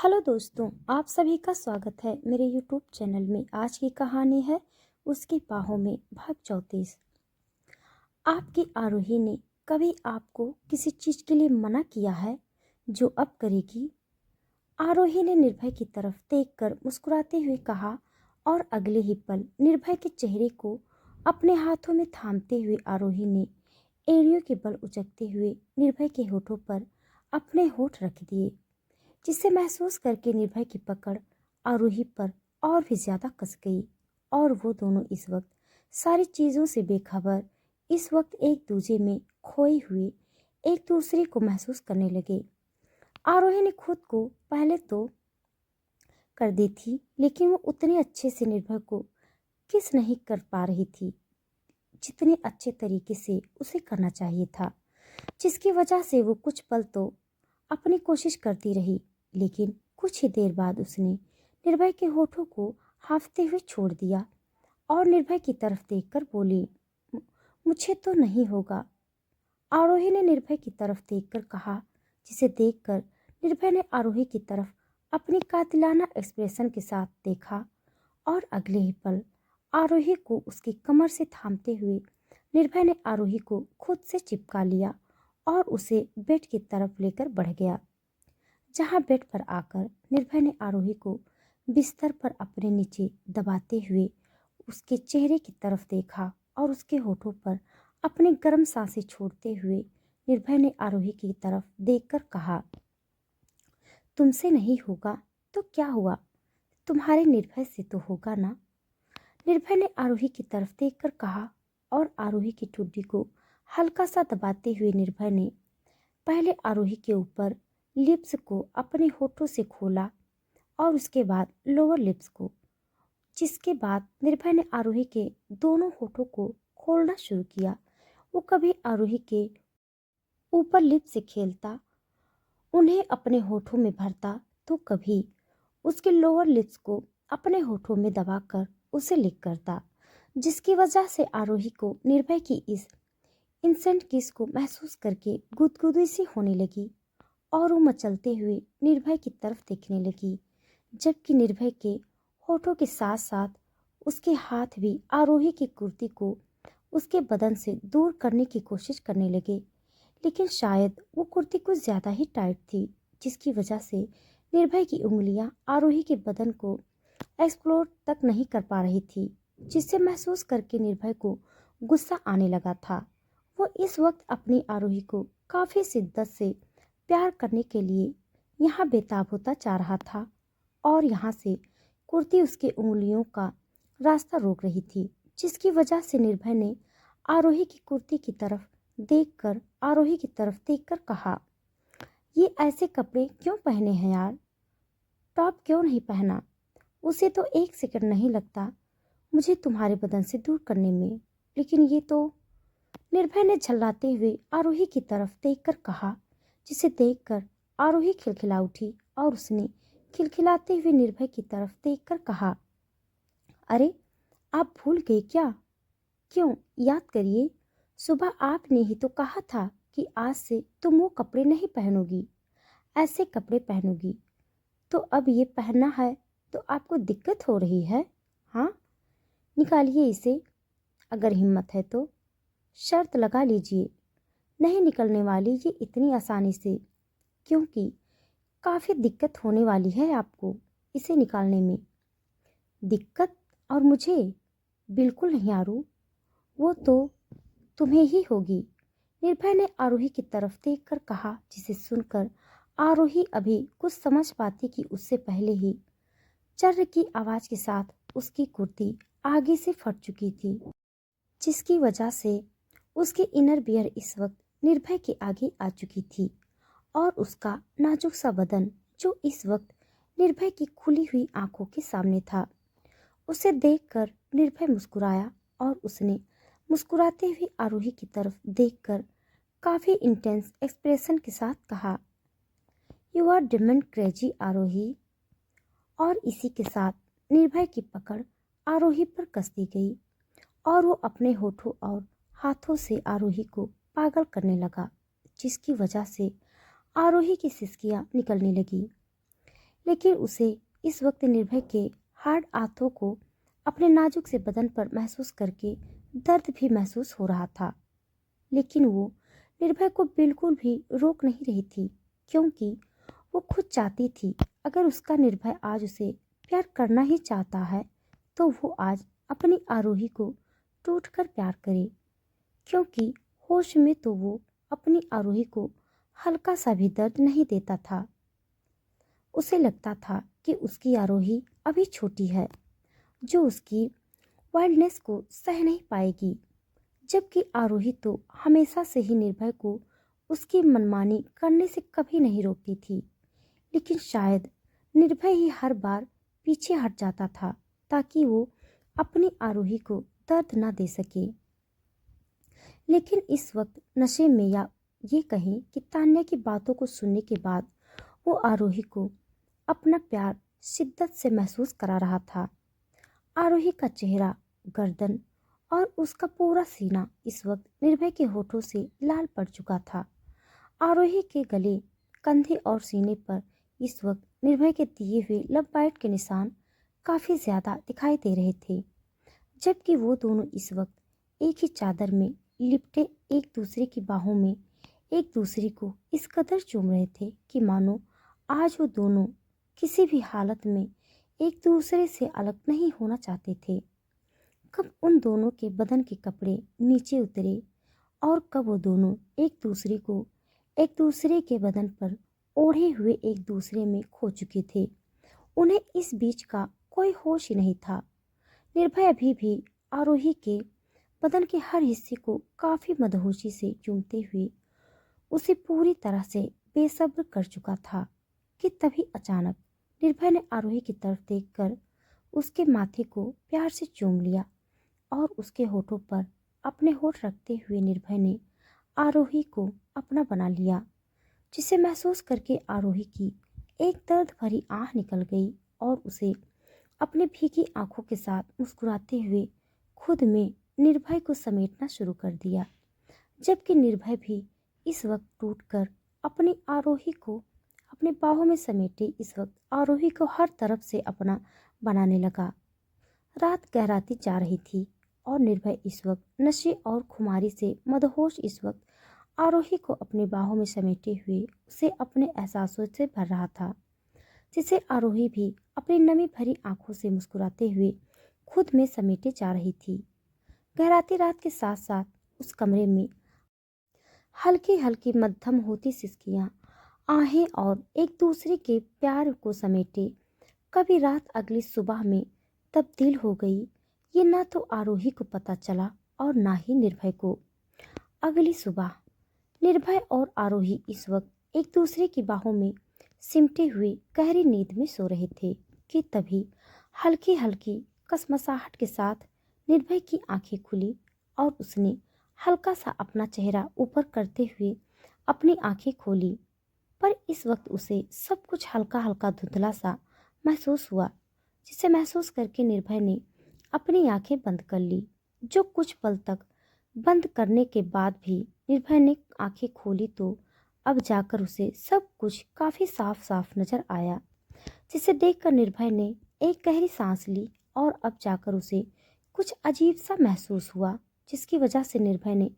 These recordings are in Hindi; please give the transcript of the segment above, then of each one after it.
हेलो दोस्तों, आप सभी का स्वागत है मेरे यूट्यूब चैनल में। आज की कहानी है उसकी बाहों में भाग 34। आपकी आरोही ने कभी आपको किसी चीज के लिए मना किया है जो अब करेगी? आरोही ने निर्भय की तरफ देखकर मुस्कुराते हुए कहा और अगले ही पल निर्भय के चेहरे को अपने हाथों में थामते हुए आरोही ने एड़ियों के बल उचकते हुए निर्भय के होठों पर अपने होठ रख दिए, जिसे महसूस करके निर्भय की पकड़ आरोही पर और भी ज्यादा कस गई और वो दोनों इस वक्त सारी चीजों से बेखबर, इस वक्त एक दूसरे में खोए हुए एक दूसरे को महसूस करने लगे। आरोही ने खुद को पहले तो कर दी थी, लेकिन वो उतने अच्छे से निर्भय को किस नहीं कर पा रही थी जितने अच्छे तरीके से उसे करना चाहिए था, जिसकी वजह से वो कुछ पल तो अपनी कोशिश करती रही, लेकिन कुछ ही देर बाद उसने निर्भय के होठों को हाँफते हुए छोड़ दिया और निर्भय की तरफ देखकर बोली, मुझे तो नहीं होगा। आरोही ने निर्भय की तरफ देखकर कहा, जिसे देखकर निर्भय ने आरोही की तरफ अपनी कातिलाना एक्सप्रेशन के साथ देखा और अगले ही पल आरोही को उसकी कमर से थामते हुए निर्भय ने आरोही को खुद से चिपका लिया और उसे बेड की तरफ लेकर बढ़ गया, जहां बेड पर आकर निर्भय ने आरोही को बिस्तर पर अपने नीचे दबाते हुए उसके चेहरे की तरफ देखा और उसके होठों पर अपनी गर्म सांसें छोड़ते हुए निर्भय ने आरोही की तरफ देखकर कहा, तुमसे नहीं होगा तो क्या हुआ, तुम्हारे निर्भय से तो होगा ना। निर्भय ने आरोही की तरफ देखकर कहा और आरोही की ठुड्डी को हल्का सा दबाते हुए निर्भय ने पहले आरोही के ऊपर लिप्स को अपने होठों से खोला और उसके बाद लोअर लिप्स को, जिसके बाद निर्भय ने आरोही के दोनों होठों को खोलना शुरू किया। वो कभी आरोही के ऊपर लिप से खेलता, उन्हें अपने होठों में भरता, तो कभी उसके लोअर लिप्स को अपने होठों में दबाकर उसे लिक करता, जिसकी वजह से आरोही को निर्भय की इस इंसेंट किस को महसूस करके गुदगुदी सी होने लगी और वो मचलते हुए निर्भय की तरफ देखने लगी, जबकि निर्भय के होठों के साथ साथ उसके हाथ भी आरोही की कुर्ती को उसके बदन से दूर करने की कोशिश करने लगे, लेकिन शायद वो कुर्ती कुछ ज्यादा ही टाइट थी, जिसकी वजह से निर्भय की उंगलियां आरोही के बदन को एक्सप्लोर तक नहीं कर पा रही थी, जिससे महसूस करके निर्भय को गुस्सा आने लगा था। वो इस वक्त अपनी आरोही को काफी शिद्दत से प्यार करने के लिए यहाँ बेताब होता जा रहा था और यहाँ से कुर्ती उसकी उंगलियों का रास्ता रोक रही थी, जिसकी वजह से निर्भय ने आरोही की कुर्ती की तरफ देखकर कहा, ये ऐसे कपड़े क्यों पहने हैं यार, टॉप क्यों नहीं पहना? उसे तो एक सेकंड नहीं लगता मुझे तुम्हारे बदन से दूर करने में, लेकिन ये तो। निर्भय ने झल्लाते हुए आरोही की तरफ देखकर कहा, जिसे देखकर आरोही खिलखिला उठी और उसने खिलखिलाते हुए निर्भय की तरफ देखकर कहा, अरे आप भूल गए क्या? क्यों, याद करिए, सुबह आपने ही तो कहा था कि आज से तुम वो कपड़े नहीं पहनोगी, ऐसे कपड़े पहनोगी। तो अब ये पहनना है तो आपको दिक्कत हो रही है? हाँ, निकालिए इसे, अगर हिम्मत है तो। शर्त लगा लीजिए, नहीं निकलने वाली ये इतनी आसानी से, क्योंकि काफ़ी दिक्कत होने वाली है आपको इसे निकालने में। दिक्कत? और मुझे? बिल्कुल नहीं आरू, वो तो तुम्हें ही होगी। निर्भय ने आरोही की तरफ देखकर कहा, जिसे सुनकर आरोही अभी कुछ समझ पाती कि उससे पहले ही चर्र की आवाज के साथ उसकी कुर्ती आगे से फट चुकी थी, जिसकी वजह से उसकी इनर बियर इस वक्त निर्भय के आगे आ चुकी थी और उसका नाजुक सा बदन, जो इस वक्त निर्भय की खुली हुई आंखों के सामने था, उसे देखकर निर्भय मुस्कुराया और उसने मुस्कुराते हुए आरोही की तरफ देखकर काफी इंटेंस एक्सप्रेशन के साथ कहा, यू आर डिमेंट क्रेजी आरोही। और इसी के साथ निर्भय की पकड़ आरोही पर कस दी गई और वो अपने होठों और हाथों से आरोही को पागल करने लगा, जिसकी वजह से आरोही की सिसकियां निकलने लगी। लेकिन उसे इस वक्त निर्भय के हार्ड हाथों को अपने नाजुक से बदन पर महसूस करके दर्द भी महसूस हो रहा था। लेकिन वो निर्भय को बिल्कुल भी रोक नहीं रही थी, क्योंकि वो खुद चाहती थी अगर उसका निर्भय आज उसे प्यार करना ही चाहता है तो वो आज अपनी आरोही को टूटकर प्यार करे, क्योंकि होश में तो वो अपनी आरोही को हल्का सा भी दर्द नहीं देता था। उसे लगता था कि उसकी आरोही अभी छोटी है, जो उसकी वाइल्डनेस को सह नहीं पाएगी, जबकि आरोही तो हमेशा से ही निर्भय को उसकी मनमानी करने से कभी नहीं रोकती थी। लेकिन शायद निर्भय ही हर बार पीछे हट जाता था ताकि वो अपनी आरोही को दर्द ना दे सके। लेकिन इस वक्त नशे में या ये कहें कि तान्या की बातों को सुनने के बाद वो आरोही को अपना प्यार शिद्दत से महसूस करा रहा था। आरोही का चेहरा, गर्दन और उसका पूरा सीना इस वक्त निर्भय के होठों से लाल पड़ चुका था। आरोही के गले, कंधे और सीने पर इस वक्त निर्भय के दिए हुए लव बाइट के निशान काफी ज्यादा दिखाई दे रहे थे, जबकि वो दोनों इस वक्त एक ही चादर में लिपटे एक दूसरे की बाहों में एक दूसरे को इस कदर चूम रहे थे कि मानो आज वो दोनों किसी भी हालत में एक दूसरे से अलग नहीं होना चाहते थे। कब उन दोनों के बदन के कपड़े नीचे उतरे और कब वो दोनों एक दूसरे को एक दूसरे के बदन पर ओढ़े हुए एक दूसरे में खो चुके थे, उन्हें इस बीच का कोई होश ही नहीं था। निर्भय अभी भी आरोही के बदन के हर हिस्से को काफी मदहोशी से चूमते हुए उसे पूरी तरह से बेसब्र कर चुका था कि तभी अचानक निर्भय ने आरोही की तरफ देखकर उसके माथे को प्यार से चूम लिया और उसके होठों पर अपने होठ रखते हुए निर्भय ने आरोही को अपना बना लिया, जिसे महसूस करके आरोही की एक दर्द भरी आह निकल गई और उसे अपनी भीगी आंखों के साथ मुस्कुराते हुए खुद में निर्भय को समेटना शुरू कर दिया, जबकि निर्भय भी इस वक्त टूटकर अपनी आरोही को अपने बाहों में समेटे इस वक्त आरोही को हर तरफ से अपना बनाने लगा। रात गहराती जा रही थी और निर्भय इस वक्त नशे और खुमारी से मदहोश इस वक्त आरोही को अपनी बाहों में समेटे हुए उसे अपने एहसासों से भर रहा था, जिसे आरोही भी अपनी नमी भरी आंखों से मुस्कुराते हुए खुद में समेटे जा रही थी। गहराती रात के साथ साथ उस कमरे में हल्की हल्की मध्यम होती सिसकियां, आहें और एक दूसरे के प्यार को समेटे कभी रात अगली सुबह में तब्दील हो गई, ये ना तो आरोही को पता चला और ना ही निर्भय को। अगली सुबह निर्भय और आरोही इस वक्त एक दूसरे की बाहों में सिमटे हुए गहरी नींद में सो रहे थे कि तभी हल्की हल्की कसमसाहट के साथ निर्भय की आंखें खुली और उसने हल्का सा अपना चेहरा ऊपर करते हुए अपनी आंखें खोली, पर इस वक्त उसे सब कुछ हल्का हल्का धुंधला सा महसूस हुआ, जिसे महसूस करके निर्भय ने अपनी आंखें बंद कर ली। जो कुछ पल तक बंद करने के बाद भी निर्भय ने आंखें खोली तो अब जाकर उसे सब कुछ काफी साफ साफ नजर आया, जिसे देखकर निर्भय ने एक गहरी सांस ली और अब जाकर उसे कुछ अजीब सा महसूस हुआ, जिसकी वजह से निर्भय ने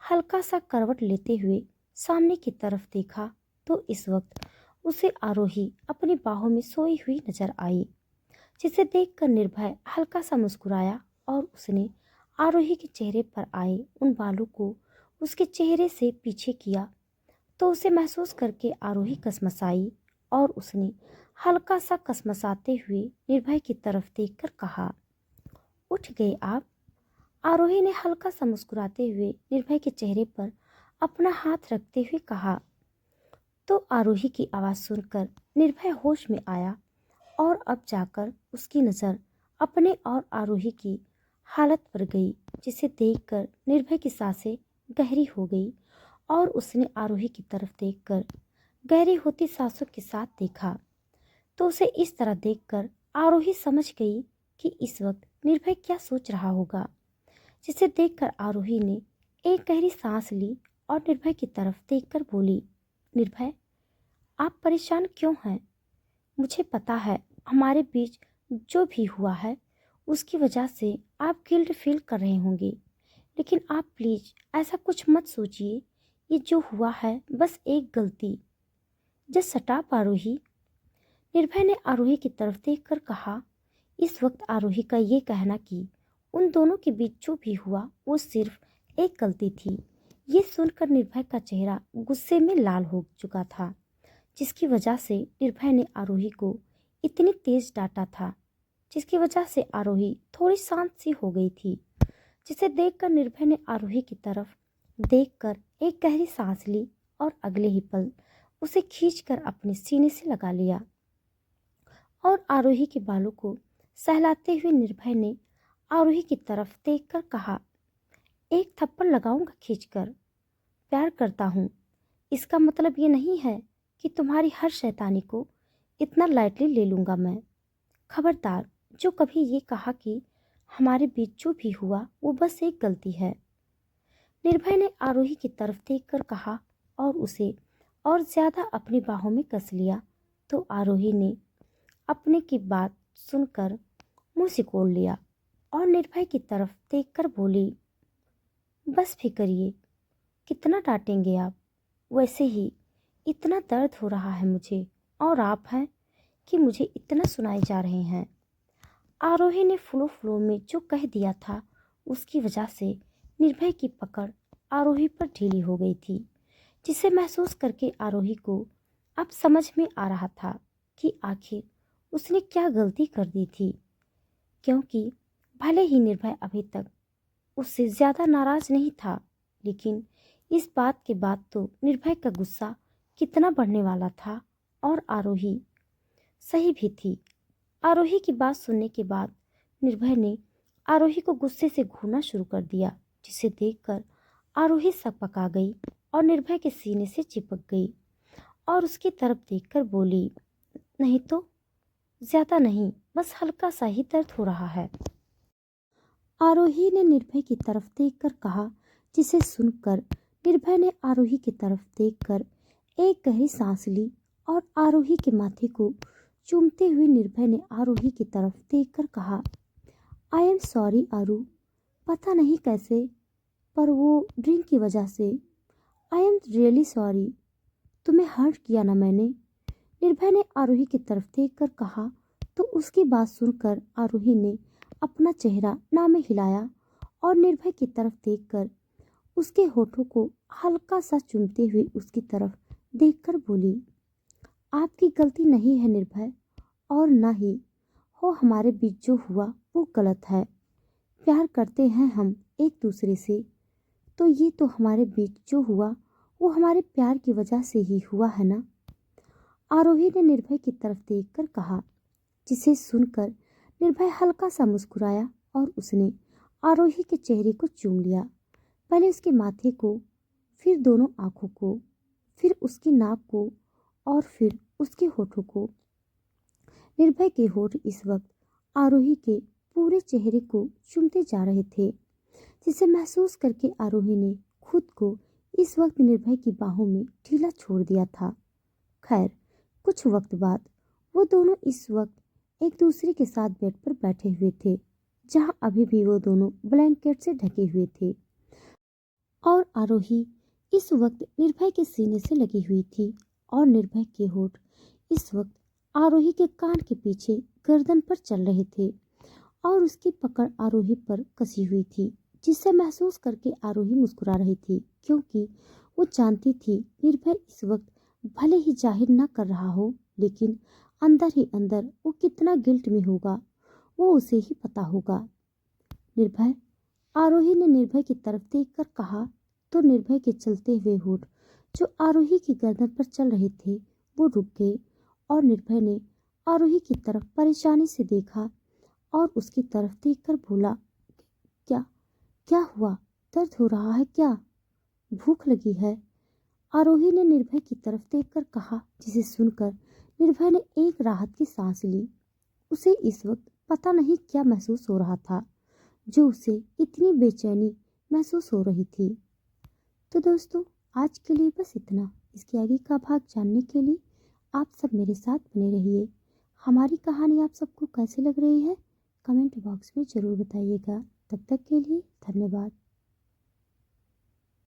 हल्का सा करवट लेते हुए सामने की तरफ देखा तो इस वक्त उसे आरोही अपनी बाहों में सोई हुई नजर आई, जिसे देखकर निर्भय हल्का सा मुस्कुराया और उसने आरोही के चेहरे पर आए उन बालों को उसके चेहरे से पीछे किया तो उसे महसूस करके आरोही कसमसाई और उसने हल्का सा कसमसाते हुए निर्भय की तरफ देखकर कहा, उठ गए आप? आरोही ने हल्का सा मुस्कुराते हुए निर्भय के चेहरे पर अपना हाथ रखते हुए कहा। तो आरोही की आवाज़ सुनकर निर्भय होश में आया और अब जाकर उसकी नज़र अपने और आरोही की हालत पर गई, जिसे देखकर निर्भय की सांसें गहरी हो गई और उसने आरोही की तरफ देखकर गहरी होती सांसों के साथ देखा तो उसे इस तरह देखकर आरोही समझ गई कि इस वक्त निर्भय क्या सोच रहा होगा, जिसे देखकर आरोही ने एक गहरी सांस ली और निर्भय की तरफ देखकर बोली, निर्भय, आप परेशान क्यों हैं? मुझे पता है हमारे बीच जो भी हुआ है उसकी वजह से आप गिल्ट फील कर रहे होंगे, लेकिन आप प्लीज़ ऐसा कुछ मत सोचिए। ये जो हुआ है बस एक गलती। जस्ट सटाप आरोही, निर्भय ने आरोही की तरफ देखकर कहा। इस वक्त आरोही का ये कहना कि उन दोनों के बीच जो भी हुआ वो सिर्फ एक गलती थी, ये सुनकर निर्भय का चेहरा गुस्से में लाल हो चुका था, जिसकी वजह से निर्भय ने आरोही को इतनी तेज डांटा था, जिसकी वजह से आरोही थोड़ी शांत सी हो गई थी। जिसे देखकर निर्भय ने आरोही की तरफ देखकर एक गहरी सांस ली और अगले ही पल उसे खींचकर अपने सीने से लगा लिया और आरोही के बालों को सहलाते हुए निर्भय ने आरोही की तरफ देखकर कहा, एक थप्पड़ लगाऊंगा खींचकर। प्यार करता हूँ, इसका मतलब ये नहीं है कि तुम्हारी हर शैतानी को इतना लाइटली ले लूंगा मैं। खबरदार, जो कभी ये कहा कि हमारे बीच जो भी हुआ वो बस एक गलती है। निर्भय ने आरोही की तरफ देखकर कहा और उसे और ज्यादा अपनी बाहों में कस लिया, तो आरोही ने अपने की बात सुनकर मुंह सिकोड़ लिया और निर्भय की तरफ देखकर बोली, बस भी करिए, कितना डांटेंगे आप। वैसे ही इतना दर्द हो रहा है मुझे, और आप हैं कि मुझे इतना सुनाए जा रहे हैं। आरोही ने फ्लो फ्लो में जो कह दिया था उसकी वजह से निर्भय की पकड़ आरोही पर ढीली हो गई थी, जिसे महसूस करके आरोही को अब समझ में आ रहा था कि आखिर उसने क्या गलती कर दी थी, क्योंकि भले ही निर्भय अभी तक उससे ज्यादा नाराज नहीं था, लेकिन इस बात के बाद तो निर्भय का गुस्सा कितना बढ़ने वाला था। और आरोही सही भी थी। आरोही की बात सुनने के बाद निर्भय ने आरोही को गुस्से से घूरना शुरू कर दिया, जिसे देखकर आरोही सकपका गई और निर्भय के सीने से चिपक गई और उसकी तरफ देखकर बोली, नहीं तो ज्यादा नहीं, बस हल्का सा ही दर्द हो रहा है। आरोही ने निर्भय की तरफ देखकर कहा, जिसे सुनकर निर्भय ने आरोही की तरफ देखकर एक गहरी सांस ली और आरोही के माथे को चूमते हुए निर्भय ने आरोही की तरफ देखकर कहा, आई एम सॉरी आरू, पता नहीं कैसे, पर वो ड्रिंक की वजह से। आई एम रियली सॉरी, तुम्हें हर्ट किया ना मैंने। निर्भय ने आरोही की तरफ देखकर कहा, तो उसकी बात सुनकर आरोही ने अपना चेहरा ना में हिलाया और निर्भय की तरफ देखकर उसके होठों को हल्का सा चूमते हुए उसकी तरफ देखकर बोली, आपकी गलती नहीं है निर्भय, और ना ही हो हमारे बीच जो हुआ वो गलत है। प्यार करते हैं हम एक दूसरे से, तो ये तो हमारे बीच जो हुआ वो हमारे प्यार की वजह से ही हुआ है ना। आरोही ने निर्भय की तरफ देखकर कहा, जिसे सुनकर निर्भय हल्का सा मुस्कुराया और उसने आरोही के चेहरे को चूम लिया, पहले उसके माथे को, फिर दोनों आंखों को, फिर उसकी नाक को और फिर उसके होठों को। निर्भय के होठ इस वक्त आरोही के पूरे चेहरे को चूमते जा रहे थे, जिसे महसूस करके आरोही ने खुद को इस वक्त निर्भय की बाहों में ढीला छोड़ दिया था। खैर, कुछ वक्त बाद वो दोनों इस वक्त एक दूसरे के साथ बेड पर बैठे हुए थे, जहां अभी भी वो दोनों ब्लैंकेट से ढके हुए थे और आरोही इस वक्त निर्भय के सीने से लगी हुई थी और निर्भय के होठ इस वक्त आरोही के कान के पीछे गर्दन पर चल रहे थे और उसकी पकड़ आरोही पर कसी हुई थी, जिसे महसूस करके आरोही मुस्कुरा रही थी, क्योंकि वो जानती थी निर्भय इस वक्त भले ही जाहिर न कर रहा हो, लेकिन अंदर ही अंदर वो कितना गिल्ट में होगा वो उसे ही पता होगा। निर्भय, आरोही ने निर्भय की तरफ देखकर कहा, तो निर्भय के चलते हुए होठ जो आरोही की गर्दन पर चल रहे थे वो रुक गए और निर्भय ने आरोही की तरफ परेशानी से देखा और उसकी तरफ देखकर बोला, क्या क्या हुआ, दर्द हो रहा है क्या, भूख लगी है। आरोही ने निर्भय की तरफ देखकर कहा, जिसे सुनकर निर्भय ने एक राहत की सांस ली। उसे इस वक्त पता नहीं क्या महसूस हो रहा था जो उसे इतनी बेचैनी महसूस हो रही थी। तो दोस्तों, आज के लिए बस इतना। इसके आगे का भाग जानने के लिए आप सब मेरे साथ बने रहिए। हमारी कहानी आप सबको कैसी लग रही है कमेंट बॉक्स में ज़रूर बताइएगा। तब तक के लिए धन्यवाद।